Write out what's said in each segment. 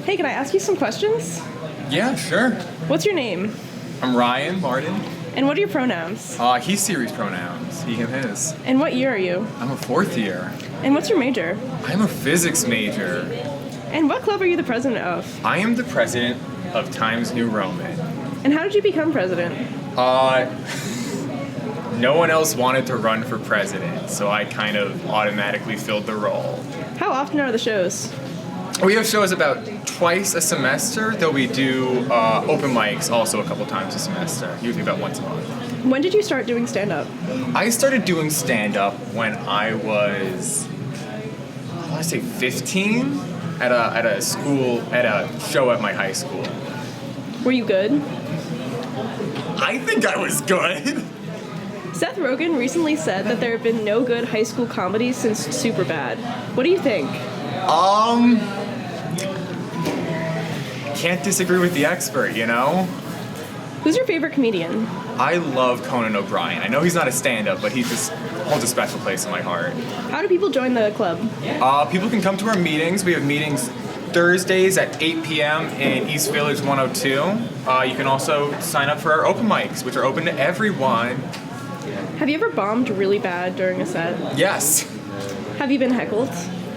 Hey, can I ask you some questions? Yeah, sure. What's your name? I'm Ryan Martin. And what are your pronouns? He series pronouns. He, him, his. And what year are you? I'm a fourth year. And what's your major? I'm a physics major. And what club are you the president of? I am the president of Times New Roman. And how did you become president? No one else wanted to run for president, so I kind of automatically filled the role. How often are the shows? We have shows about twice a semester, though we do open mics also a couple times a semester, usually about once a month. When did you start doing stand-up? I started doing stand-up when I was, I want to say 15, at a show at my high school. Were you good? I think I was good. Seth Rogen recently said that there have been no good high school comedies since Superbad. What do you think? Can't disagree with the expert, you know? Who's your favorite comedian? I love Conan O'Brien. I know he's not a stand-up, but he just holds a special place in my heart. How do people join the club? People can come to our meetings. We have meetings Thursdays at 8 p.m. in East Village 102. You can also sign up for our open mics, which are open to everyone. Have you ever bombed really bad during a set? Yes. Have you been heckled?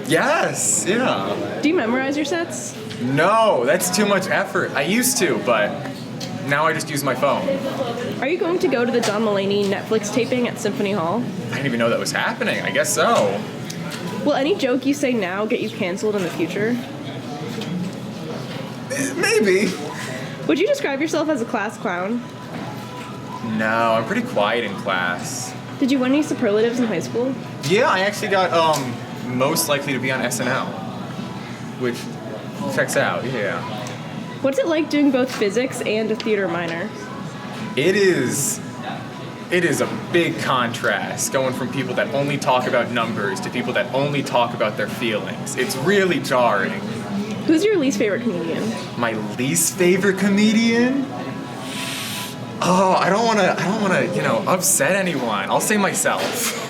Yes, yeah. Do you memorize your sets? No, that's too much effort. I used to, but now I just use my phone. Are you going to go to the John Mulaney Netflix taping at Symphony Hall? I didn't even know that was happening. I guess so. Will any joke you say now get you canceled in the future? Maybe. Would you describe yourself as a class clown? No, I'm pretty quiet in class. Did you win any superlatives in high school? Yeah, I actually got most likely to be on SNL, which checks out, yeah. What's it like doing both physics and a theater minor? It is a big contrast going from people that only talk about numbers to people that only talk about their feelings. It's really jarring. Who's your least favorite comedian? My least favorite comedian? Oh, I don't wanna, upset anyone. I'll say myself.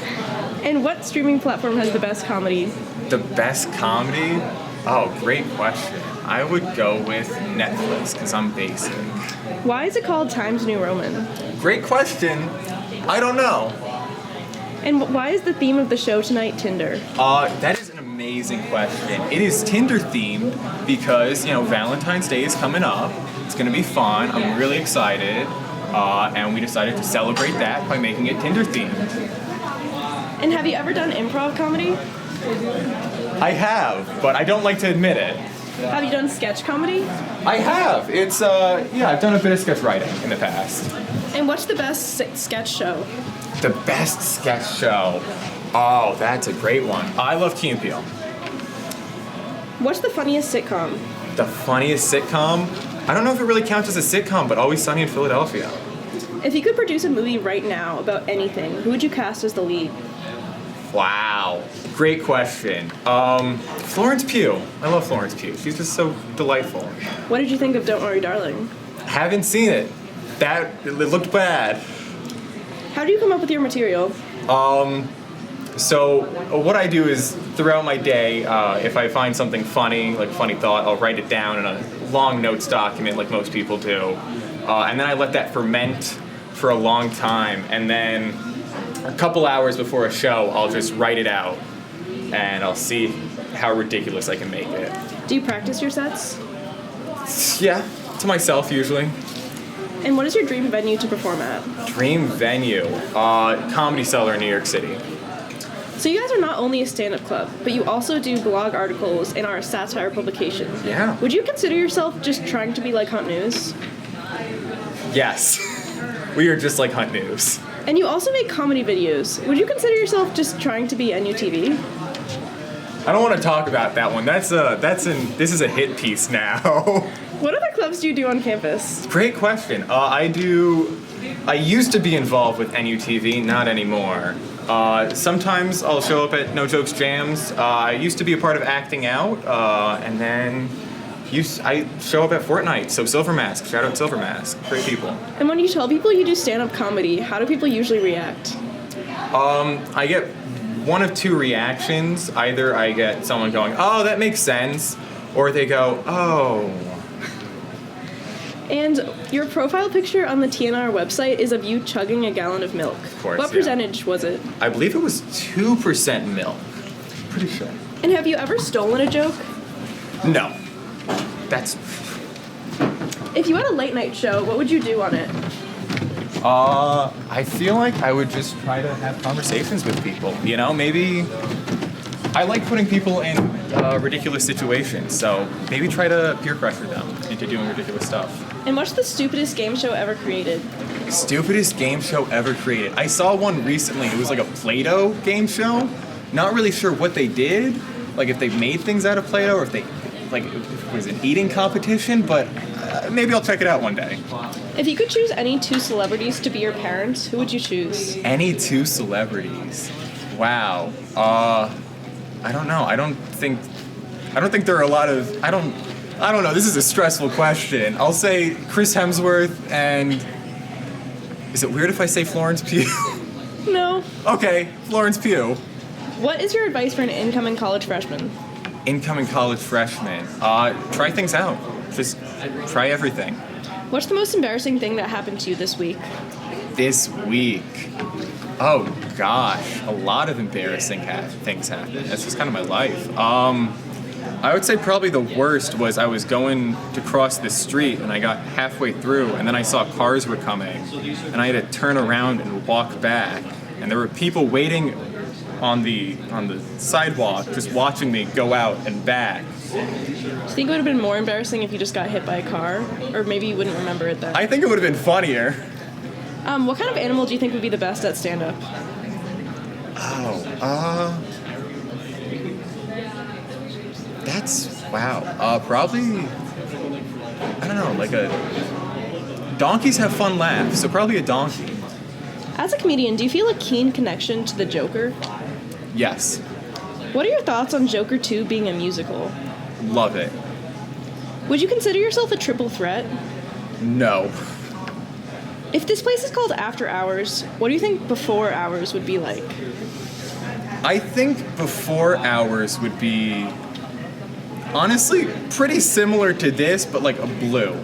And what streaming platform has the best comedy? The best comedy? Oh, great question. I would go with Netflix, because I'm basic. Why is it called Times New Roman? Great question. I don't know. And why is the theme of the show tonight Tinder? That is an amazing question. It is Tinder themed because, Valentine's Day is coming up. It's gonna be fun. I'm really excited. And we decided to celebrate that by making it Tinder themed. And have you ever done improv comedy? I have, but I don't like to admit it. Have you done sketch comedy? I have. It's, I've done a bit of sketch writing in the past. And what's the best sketch show? The best sketch show? Oh, that's a great one. I love Key and Peele. What's the funniest sitcom? The funniest sitcom? I don't know if it really counts as a sitcom, but Always Sunny in Philadelphia. If you could produce a movie right now about anything, who would you cast as the lead? Wow. Great question. Florence Pugh. I love Florence Pugh. She's just so delightful. What did you think of Don't Worry, Darling? Haven't seen it. It looked bad. How do you come up with your material? So what I do is throughout my day, if I find something funny, like a funny thought, I'll write it down in a long notes document like most people do. And then I let that ferment for a long time. And then a couple hours before a show, I'll just write it out. And I'll see how ridiculous I can make it. Do you practice your sets? Yeah, to myself usually. And what is your dream venue to perform at? Dream venue? Comedy Cellar in New York City. So you guys are not only a stand-up club, but you also do blog articles and are a satire publication. Yeah. Would you consider yourself just trying to be like Hunt News? Yes. We are just like Hunt News. And you also make comedy videos. Would you consider yourself just trying to be NUTV? I don't want to talk about that one. This is a hit piece now. What other clubs do you do on campus? Great question. I used to be involved with NUTV, not anymore. Sometimes I'll show up at No Jokes Jams. I used to be a part of Acting Out, and then I show up at Fortnite, so Silver Mask. Shout out Silver Mask. Great people. And when you tell people you do stand-up comedy, how do people usually react? I get one of two reactions. Either I get someone going, "Oh, that makes sense," Or they go, oh. And your profile picture on the TNR website is of you chugging a gallon of milk. Of course, what yeah. percentage was it? I believe it was 2% milk. Pretty sure. And have you ever stolen a joke? No. That's... If you had a late night show, what would you do on it? I feel like I would just try to have conversations with people. You know, maybe I like putting people in ridiculous situations, so maybe try to peer pressure them into doing ridiculous stuff. And what's the stupidest game show ever created? Stupidest game show ever created. I saw one recently. It was like a Play-Doh game show. Not really sure what they did, like if they made things out of Play-Doh or if they, like, if it was an eating competition, but maybe I'll check it out one day. If you could choose any two celebrities to be your parents, who would you choose? Any two celebrities? Wow. I don't know. I don't think there are a lot of. I don't know. This is a stressful question. I'll say Chris Hemsworth and. Is it weird if I say Florence Pugh? No. Okay, Florence Pugh. What is your advice for an incoming college freshman? Incoming college freshman. Try things out. Just try everything. What's the most embarrassing thing that happened to you this week? This week. Oh gosh, a lot of embarrassing things happened. That's just kind of my life. I would say probably the worst was I was going to cross the street and I got halfway through and then I saw cars were coming and I had to turn around and walk back and there were people waiting on the sidewalk just watching me go out and back. Do you think it would have been more embarrassing if you just got hit by a car? Or maybe you wouldn't remember it then? I think it would have been funnier. What kind of animal do you think would be the best at stand-up? That's, wow. Probably, I don't know, like donkeys have fun laughs, so probably a donkey. As a comedian, do you feel a keen connection to the Joker? Yes. What are your thoughts on Joker 2 being a musical? Love it. Would you consider yourself a triple threat? No. If this place is called After Hours, what do you think Before Hours would be like? I think Before Hours would be, honestly, pretty similar to this, but like a blue.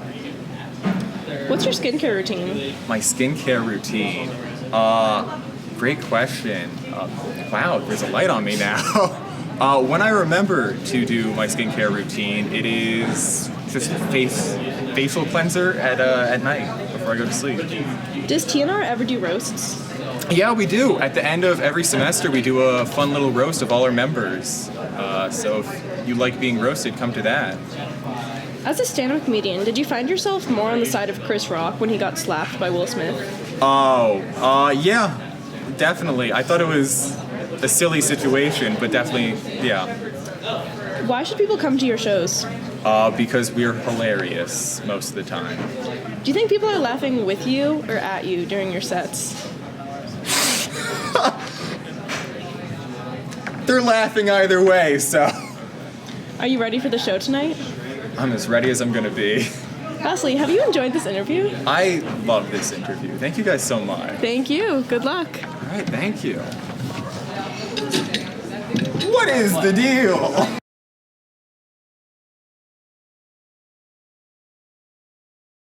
What's your skincare routine? My skincare routine? Great question. Wow, there's a light on me now. When I remember to do my skincare routine, it is just facial cleanser at night before I go to sleep. Does TNR ever do roasts? Yeah, we do. At the end of every semester, we do a fun little roast of all our members. So if you like being roasted, come to that. As a stand-up comedian, did you find yourself more on the side of Chris Rock when he got slapped by Will Smith? Yeah, definitely. I thought it was a silly situation, but definitely, yeah. Why should people come to your shows? Because we're hilarious most of the time. Do you think people are laughing with you or at you during your sets? They're laughing either way, so. Are you ready for the show tonight? I'm as ready as I'm gonna be. Lastly, have you enjoyed this interview? I love this interview. Thank you guys so much. Thank you. Good luck. All right, thank you. What is the deal?